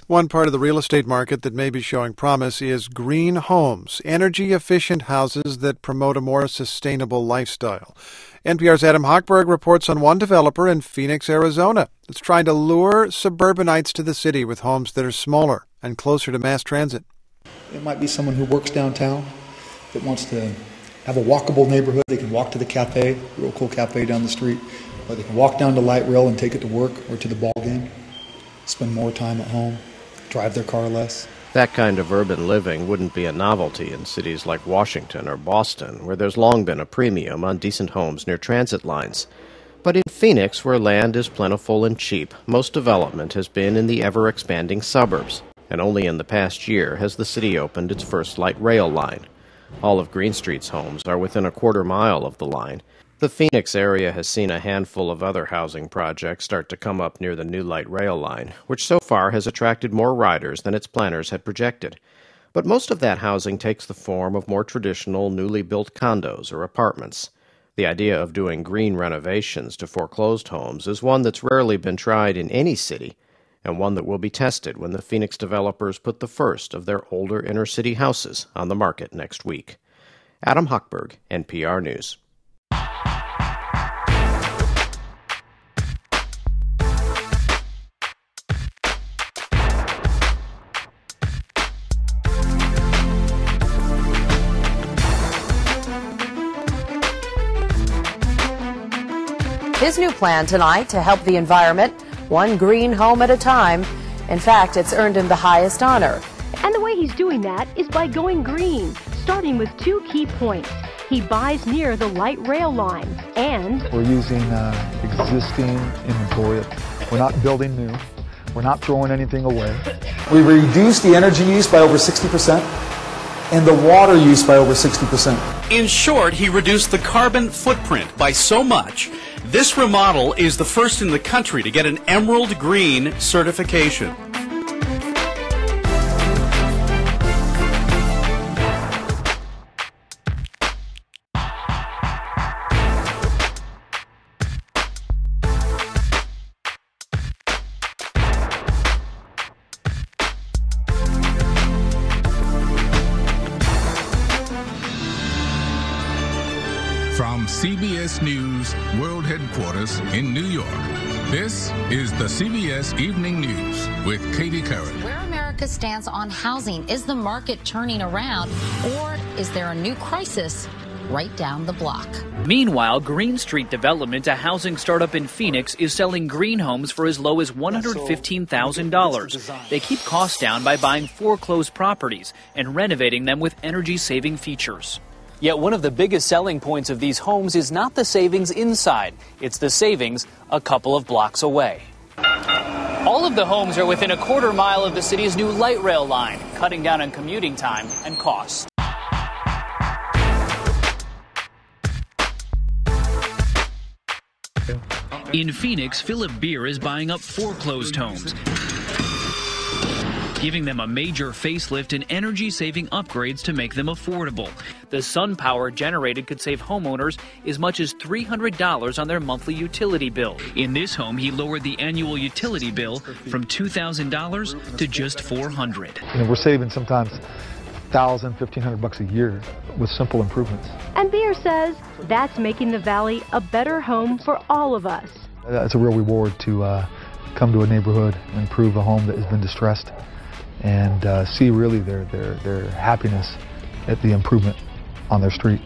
One part of the real estate market that may be showing promise is green homes, energy-efficient houses that promote a more sustainable lifestyle. NPR's Adam Hochberg reports on one developer in Phoenix, Arizona, that's trying to lure suburbanites to the city with homes that are smaller and closer to mass transit. It might be someone who works downtown that wants to have a walkable neighborhood. They can walk to the cafe, real cool cafe down the street, or they can walk down to light rail and take it to work or to the ball game, spend more time at home, drive their car less. That kind of urban living wouldn't be a novelty in cities like Washington or Boston, where there's long been a premium on decent homes near transit lines. But in Phoenix, where land is plentiful and cheap, most development has been in the ever-expanding suburbs. And only in the past year has the city opened its first light rail line. All of Green Street's homes are within a quarter-mile of the line. The Phoenix area has seen a handful of other housing projects start to come up near the new light rail line, which so far has attracted more riders than its planners had projected. But most of that housing takes the form of more traditional, newly built condos or apartments. The idea of doing green renovations to foreclosed homes is one that's rarely been tried in any city, and one that will be tested when the Phoenix developers put the first of their older inner-city houses on the market next week. Adam Hochberg, NPR News. His new plan tonight to help the environment, one green home at a time. In fact, it's earned him the highest honor. And the way he's doing that is by going green, starting with two key points. He buys near the light rail line, and We're using existing inventory. We're not building new. We're not throwing anything away. We reduced the energy use by over 60% and the water use by over 60%. In short, he reduced the carbon footprint by so much. This remodel is the first in the country to get an Emerald Green certification. From CBS News World Headquarters in New York, this is the CBS Evening News with Katie Curran. Where America stands on housing. Is the market turning around, or is there a new crisis right down the block? Meanwhile, Green Street Development, a housing startup in Phoenix, is selling green homes for as low as $115,000. They keep costs down by buying foreclosed properties and renovating them with energy-saving features. Yet one of the biggest selling points of these homes is not the savings inside. It's the savings a couple of blocks away. All of the homes are within a quarter mile of the city's new light rail line, cutting down on commuting time and cost. In Phoenix, Philip Beere is buying up foreclosed homes, giving them a major facelift and energy-saving upgrades to make them affordable. The sun power generated could save homeowners as much as $300 on their monthly utility bill. In this home, he lowered the annual utility bill from $2,000 to just $400. We're saving sometimes $1,000, $1,500 a year with simple improvements. And Beere says that's making the Valley a better home for all of us. It's a real reward to come to a neighborhood and improve a home that has been distressed, and see really their happiness at the improvement on their street.